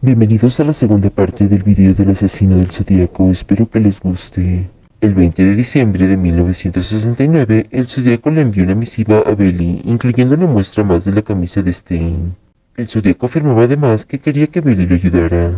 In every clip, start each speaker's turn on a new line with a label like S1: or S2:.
S1: Bienvenidos a la segunda parte del video del asesino del Zodíaco, espero que les guste. El 20 de diciembre de 1969, el Zodíaco le envió una misiva a Belly, incluyendo una muestra más de la camisa de Stein. El Zodíaco afirmaba además que quería que Belly lo ayudara.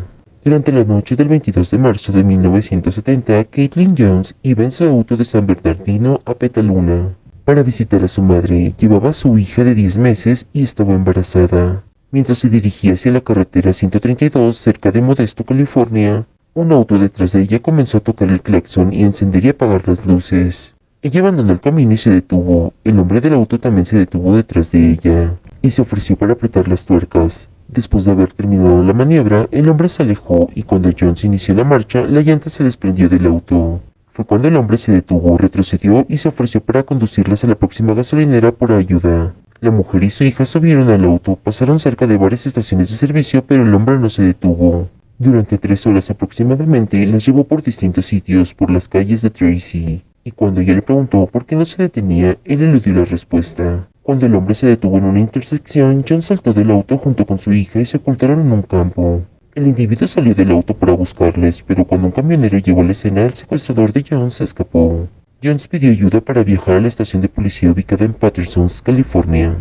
S1: Durante la noche del 22 de marzo de 1970, Caitlin Jones iba en su auto de San Bernardino a Petaluma para visitar a su madre. Llevaba a su hija de 10 meses y estaba embarazada. Mientras se dirigía hacia la carretera 132 cerca de Modesto, California, un auto detrás de ella comenzó a tocar el claxon y encender y apagar las luces. Ella abandonó el camino y se detuvo. El hombre del auto también se detuvo detrás de ella y se ofreció para apretar las tuercas. Después de haber terminado la maniobra, el hombre se alejó y cuando Jones inició la marcha, la llanta se desprendió del auto. Fue cuando el hombre se detuvo, retrocedió y se ofreció para conducirlas a la próxima gasolinera por ayuda. La mujer y su hija subieron al auto, pasaron cerca de varias estaciones de servicio, pero el hombre no se detuvo. Durante 3 horas aproximadamente, las llevó por distintos sitios por las calles de Tracy, y cuando ella le preguntó por qué no se detenía, él eludió la respuesta. Cuando el hombre se detuvo en una intersección, John saltó del auto junto con su hija y se ocultaron en un campo. El individuo salió del auto para buscarles, pero cuando un camionero llegó a la escena, el secuestrador de John se escapó. Jones pidió ayuda para viajar a la estación de policía ubicada en Patterson, California.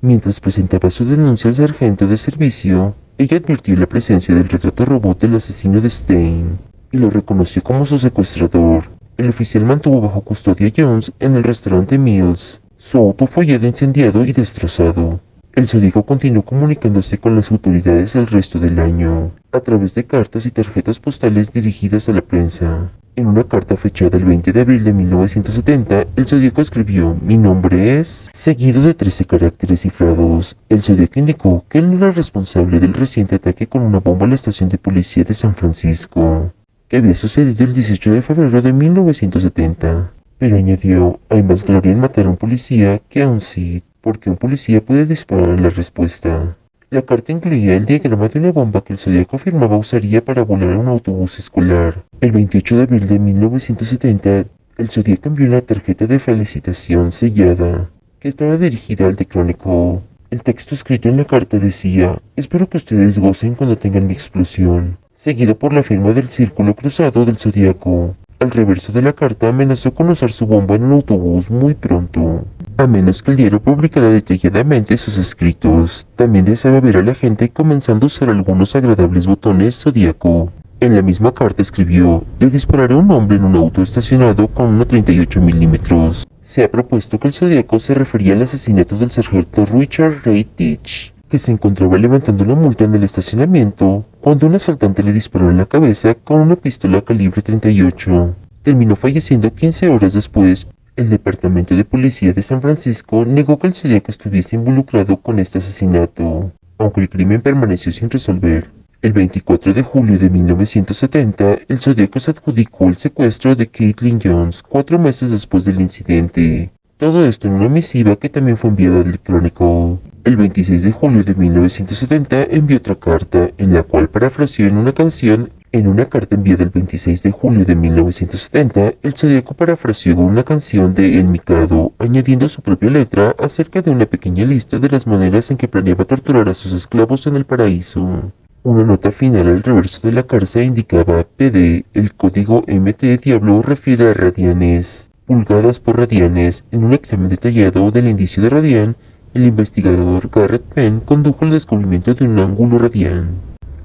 S1: Mientras presentaba su denuncia al sargento de servicio, ella advirtió la presencia del retrato robot del asesino de Stein y lo reconoció como su secuestrador. El oficial mantuvo bajo custodia a Jones en el restaurante Mills. Su auto fue hallado incendiado y destrozado. El Zodíaco continuó comunicándose con las autoridades el resto del año, a través de cartas y tarjetas postales dirigidas a la prensa. En una carta fechada el 20 de abril de 1970, el Zodíaco escribió: "Mi nombre es", seguido de 13 caracteres cifrados. El Zodíaco indicó que él no era responsable del reciente ataque con una bomba a la estación de policía de San Francisco, que había sucedido el 18 de febrero de 1970. Pero añadió: "Hay más gloria en matar a un policía que a un Sith, porque un policía puede disparar en la respuesta". La carta incluía el diagrama de una bomba que el Zodíaco afirmaba usaría para volar a un autobús escolar. El 28 de abril de 1970, el Zodíaco envió una tarjeta de felicitación sellada, que estaba dirigida al The Chronicle. El texto escrito en la carta decía: "Espero que ustedes gocen cuando tengan mi explosión", seguido por la firma del círculo cruzado del Zodíaco. Al reverso de la carta amenazó con usar su bomba en un autobús muy pronto, a menos que el diario publicara detalladamente sus escritos. También deseaba ver a la gente comenzando a usar algunos agradables botones Zodíaco. En la misma carta escribió: "Le dispararé a un hombre en un auto estacionado con una 38 milímetros. Se ha propuesto que el Zodíaco se refería al asesinato del sargento Richard Ray Teach, que se encontraba levantando una multa en el estacionamiento cuando un asaltante le disparó en la cabeza con una pistola calibre 38. Terminó falleciendo 15 horas después. El Departamento de Policía de San Francisco negó que el Zodíaco estuviese involucrado con este asesinato, aunque el crimen permaneció sin resolver. El 24 de julio de 1970, el Zodíaco se adjudicó el secuestro de Caitlin Jones 4 meses después del incidente. Todo esto en una misiva que también fue enviada al Chronicle. El 26 de julio de 1970 envió otra carta, en la cual parafraseó en una canción. En una carta enviada el 26 de julio de 1970, el Zodíaco parafraseó una canción de El Mikado, añadiendo su propia letra acerca de una pequeña lista de las maneras en que planeaba torturar a sus esclavos en el paraíso. Una nota final al reverso de la carta indicaba: PD, el código MT Diablo refiere a radianes, pulgadas por radianes. En un examen detallado del indicio de radian, el investigador Garrett Penn condujo al descubrimiento de un ángulo radian,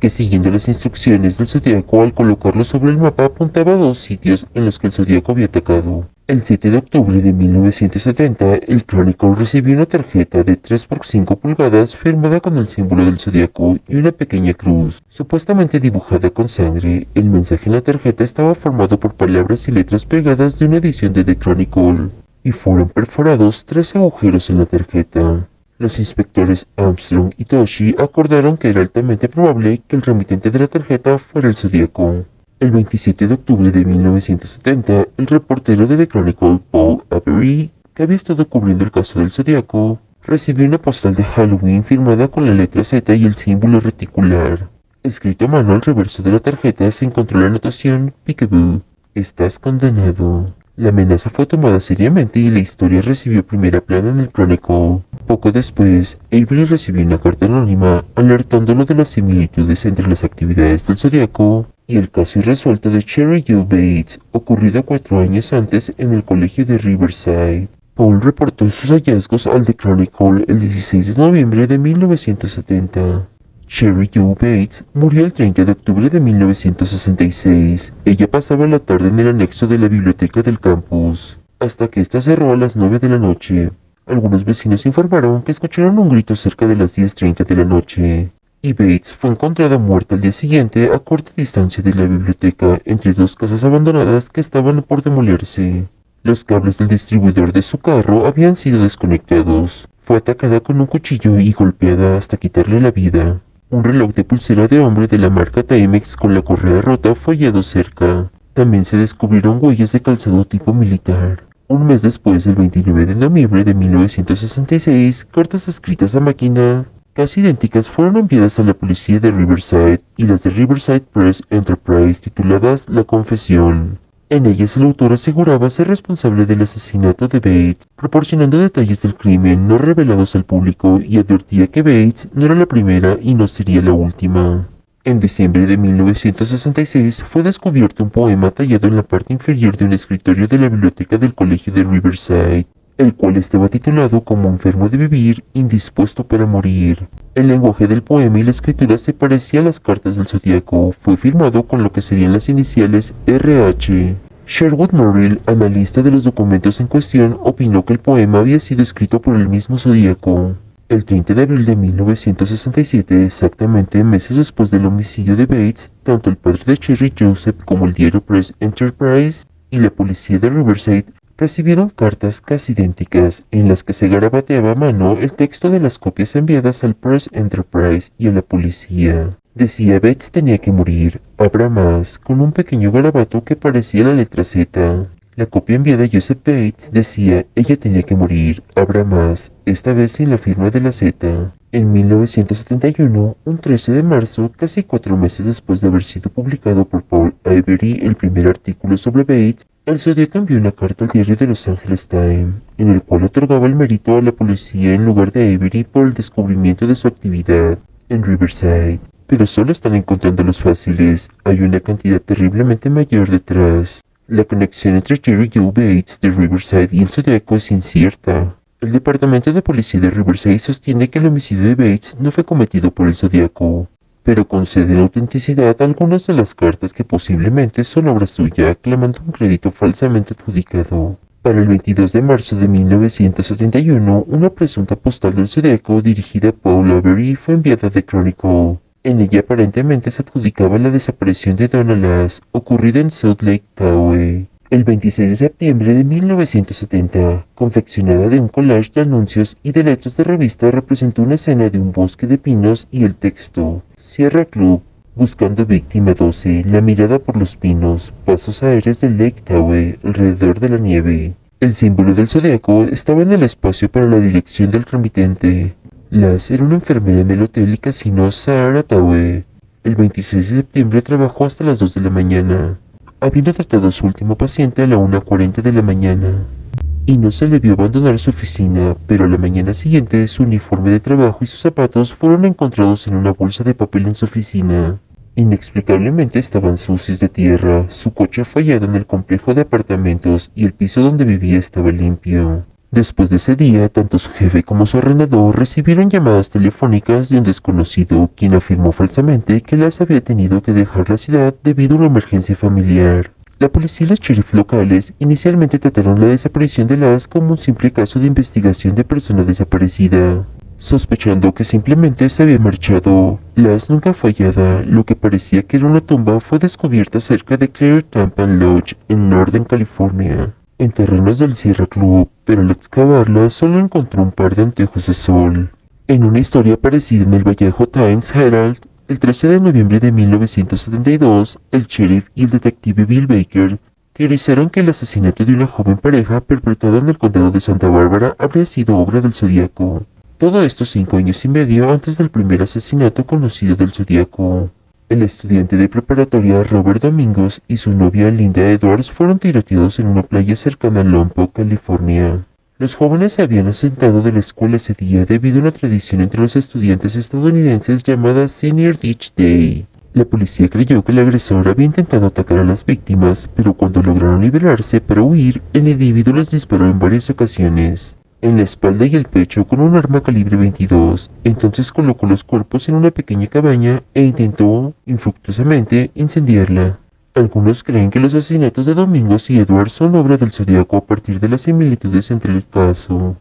S1: que siguiendo las instrucciones del Zodíaco al colocarlo sobre el mapa apuntaba a 2 sitios en los que el Zodíaco había atacado. El 7 de octubre de 1970, el Chronicle recibió una tarjeta de 3 por 5 pulgadas firmada con el símbolo del Zodíaco y una pequeña cruz, supuestamente dibujada con sangre. El mensaje en la tarjeta estaba formado por palabras y letras pegadas de una edición de The Chronicle, y fueron perforados 3 agujeros en la tarjeta. Los inspectores Armstrong y Toshi acordaron que era altamente probable que el remitente de la tarjeta fuera el Zodíaco. El 27 de octubre de 1970, el reportero de The Chronicle, Paul Avery, que había estado cubriendo el caso del Zodíaco, recibió una postal de Halloween firmada con la letra Z y el símbolo reticular. Escrito a mano al reverso de la tarjeta se encontró la anotación: "Peekaboo, estás condenado". La amenaza fue tomada seriamente y la historia recibió primera plana en el Chronicle. Poco después, Avery recibió una carta anónima alertándolo de las similitudes entre las actividades del Zodíaco y el caso irresuelto de Cherry Joe Bates, ocurrido 4 años antes en el colegio de Riverside. Paul reportó sus hallazgos al The Chronicle el 16 de noviembre de 1970. Cherry Joe Bates murió el 30 de octubre de 1966. Ella pasaba la tarde en el anexo de la biblioteca del campus, hasta que ésta cerró a las 9 de la noche. Algunos vecinos informaron que escucharon un grito cerca de las 10:30 de la noche, y Bates fue encontrada muerta al día siguiente a corta distancia de la biblioteca entre 2 casas abandonadas que estaban por demolerse. Los cables del distribuidor de su carro habían sido desconectados. Fue atacada con un cuchillo y golpeada hasta quitarle la vida. Un reloj de pulsera de hombre de la marca Timex con la correa rota fue hallado cerca. También se descubrieron huellas de calzado tipo militar. Un mes después, el 29 de noviembre de 1966, cartas escritas a máquina casi idénticas fueron enviadas a la policía de Riverside y las de Riverside Press Enterprise tituladas La Confesión. En ellas el autor aseguraba ser responsable del asesinato de Bates, proporcionando detalles del crimen no revelados al público, y advertía que Bates no era la primera y no sería la última. En diciembre de 1966 fue descubierto un poema tallado en la parte inferior de un escritorio de la biblioteca del colegio de Riverside, el cual estaba titulado como Enfermo de vivir, indispuesto para morir. El lenguaje del poema y la escritura se parecía a las cartas del Zodíaco. Fue firmado con lo que serían las iniciales RH. Sherwood Merrill, analista de los documentos en cuestión, opinó que el poema había sido escrito por el mismo Zodíaco. El 30 de abril de 1967, exactamente meses después del homicidio de Bates, tanto el padre de Cherry Joseph como el diario Press Enterprise y la policía de Riverside recibieron cartas casi idénticas en las que se garabateaba a mano el texto de las copias enviadas al Press Enterprise y a la policía. Decía Bates tenía que morir, habrá más, con un pequeño garabato que parecía la letra Z. La copia enviada a Joseph Bates decía ella tenía que morir, habrá más, esta vez sin la firma de la Z. En 1971, un 13 de marzo, casi 4 meses después de haber sido publicado por Paul Avery el primer artículo sobre Bates, el Zodíaco envió una carta al diario de Los Angeles Times, en el cual otorgaba el mérito a la policía en lugar de Avery por el descubrimiento de su actividad en Riverside. Pero solo están encontrando los fáciles, hay una cantidad terriblemente mayor detrás. La conexión entre Cherry Joe Bates de Riverside y el Zodíaco es incierta. El departamento de policía de Riverside sostiene que el homicidio de Bates no fue cometido por el Zodíaco, pero conceden autenticidad a algunas de las cartas que posiblemente son obra suya, clamando un crédito falsamente adjudicado. Para el 22 de marzo de 1971, una presunta postal del Zodíaco dirigida a Paul Avery fue enviada a The Chronicle. En ella aparentemente se adjudicaba la desaparición de Donna Lass, ocurrida en Salt Lake Tahoe, el 26 de septiembre de 1970, confeccionada de un collage de anuncios y de letras de revista, representó una escena de un bosque de pinos y el texto Sierra Club, buscando víctima 12, la mirada por los pinos, pasos aéreos del Lake Tahoe, alrededor de la nieve. El símbolo del Zodíaco estaba en el espacio para la dirección del remitente. Lass era una enfermera en el hotel y casino Sahara Tahoe. El 26 de septiembre trabajó hasta las 2 de la mañana, habiendo tratado a su último paciente a la 1:40 de la mañana. Y no se le vio abandonar su oficina, pero a la mañana siguiente su uniforme de trabajo y sus zapatos fueron encontrados en una bolsa de papel en su oficina. Inexplicablemente estaban sucios de tierra, su coche fue hallado en el complejo de apartamentos y el piso donde vivía estaba limpio. Después de ese día, tanto su jefe como su arrendador recibieron llamadas telefónicas de un desconocido, quien afirmó falsamente que Lass había tenido que dejar la ciudad debido a una emergencia familiar. La policía y los sheriff locales inicialmente trataron la desaparición de Lass como un simple caso de investigación de persona desaparecida, sospechando que simplemente se había marchado. Lass nunca fue hallada. Lo que parecía que era una tumba fue descubierta cerca de Claire Tampan Lodge, en Northern California, en terrenos del Sierra Club, pero al excavarla solo encontró un par de anteojos de sol. En una historia parecida en el Vallejo Times Herald, el 13 de noviembre de 1972, el sheriff y el detective Bill Baker teorizaron que el asesinato de una joven pareja perpetrado en el condado de Santa Bárbara habría sido obra del Zodíaco. Todo esto 5 años y medio antes del primer asesinato conocido del Zodíaco. El estudiante de preparatoria Robert Domingos y su novia Linda Edwards fueron tiroteados en una playa cercana a Lompoc, California. Los jóvenes se habían ausentado de la escuela ese día debido a una tradición entre los estudiantes estadounidenses llamada Senior Ditch Day. La policía creyó que el agresor había intentado atacar a las víctimas, pero cuando lograron liberarse para huir, el individuo les disparó en varias ocasiones, en la espalda y el pecho con un arma calibre 22. Entonces colocó los cuerpos en una pequeña cabaña e intentó, infructuosamente, incendiarla. Algunos creen que los asesinatos de Domingos y Edward son obra del Zodíaco a partir de las similitudes entre el caso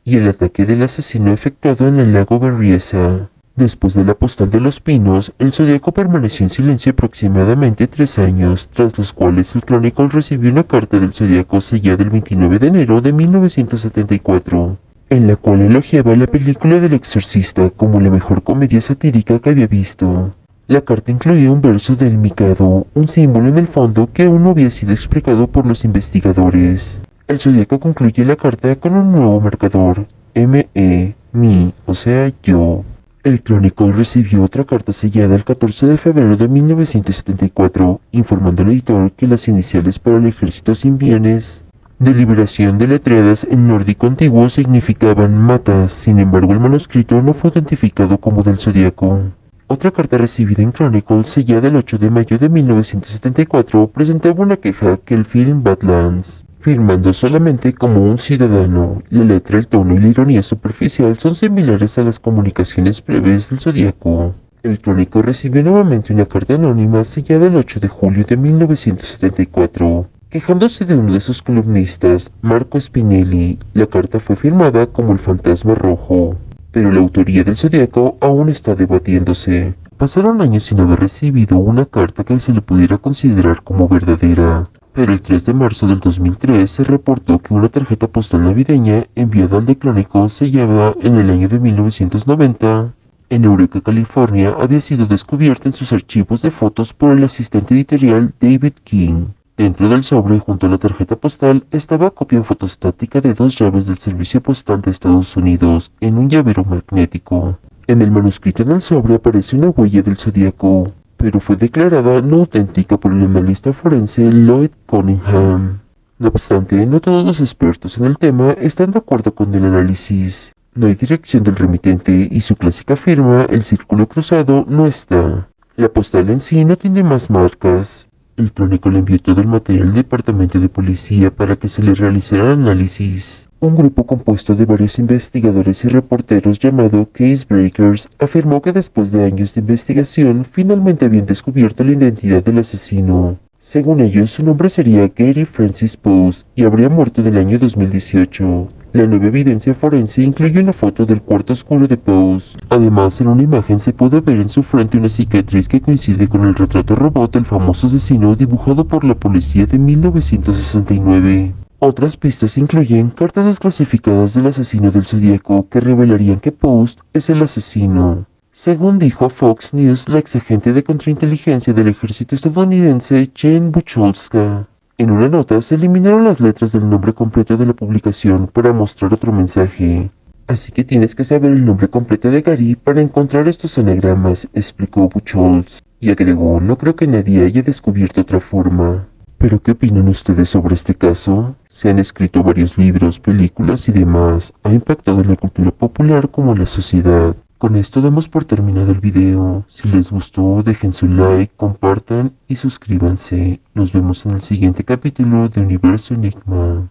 S1: y el ataque del asesino efectuado en el lago Berryessa. Después de la postal de los Pinos, el Zodíaco permaneció en silencio aproximadamente 3 años, tras los cuales el Chronicle recibió una carta del Zodíaco sellada el 29 de enero de 1974, en la cual elogiaba la película del Exorcista como la mejor comedia satírica que había visto. La carta incluía un verso del Mikado, un símbolo en el fondo que aún no había sido explicado por los investigadores. El Zodíaco concluye la carta con un nuevo marcador, ME, mi, o sea, yo. El Chronicle recibió otra carta sellada el 14 de febrero de 1974, informando al editor que las iniciales para el ejército sin bienes de liberación deletreadas en nórdico antiguo significaban matas. Sin embargo, el manuscrito no fue identificado como del Zodíaco. Otra carta recibida en Chronicle, sellada el 8 de mayo de 1974, presentaba una queja que el film Badlands, firmando solamente como un ciudadano. La letra, el tono y la ironía superficial son similares a las comunicaciones breves del Zodíaco. El Chronicle recibió nuevamente una carta anónima sellada el 8 de julio de 1974, quejándose de uno de sus columnistas, Marco Spinelli. La carta fue firmada como el Fantasma Rojo, pero la autoría del Zodíaco aún está debatiéndose. Pasaron años sin haber recibido una carta que se le pudiera considerar como verdadera, pero el 3 de marzo del 2003 se reportó que una tarjeta postal navideña enviada al The Chronicle sellada en el año de 1990 en Eureka, California, había sido descubierta en sus archivos de fotos por el asistente editorial David King. Dentro del sobre, junto a la tarjeta postal, estaba copia fotostática de 2 llaves del Servicio Postal de Estados Unidos en un llavero magnético. En el manuscrito del sobre aparece una huella del Zodíaco, pero fue declarada no auténtica por el analista forense Lloyd Cunningham. No obstante, no todos los expertos en el tema están de acuerdo con el análisis. No hay dirección del remitente y su clásica firma, el círculo cruzado, no está. La postal en sí no tiene más marcas. El Chronicle envió todo el material al Departamento de Policía para que se le realizara el análisis. Un grupo compuesto de varios investigadores y reporteros llamado Case Breakers afirmó que después de años de investigación finalmente habían descubierto la identidad del asesino. Según ellos, su nombre sería Gary Francis Post y habría muerto en el año 2018. La nueva evidencia forense incluye una foto del cuarto oscuro de Post. Además, en una imagen se puede ver en su frente una cicatriz que coincide con el retrato robot del famoso asesino dibujado por la policía de 1969. Otras pistas incluyen cartas desclasificadas del asesino del Zodíaco que revelarían que Post es el asesino. Según dijo a Fox News la exagente de contrainteligencia del ejército estadounidense Jen Bucholska. En una nota se eliminaron las letras del nombre completo de la publicación para mostrar otro mensaje. Así que tienes que saber el nombre completo de Gary para encontrar estos anagramas, explicó Buchholz. Y agregó, no creo que nadie haya descubierto otra forma. ¿Pero qué opinan ustedes sobre este caso? Se han escrito varios libros, películas y demás. Ha impactado en la cultura popular como en la sociedad. Con esto damos por terminado el video. Si les gustó, dejen su like, compartan y suscríbanse. Nos vemos en el siguiente capítulo de Universo Enigma.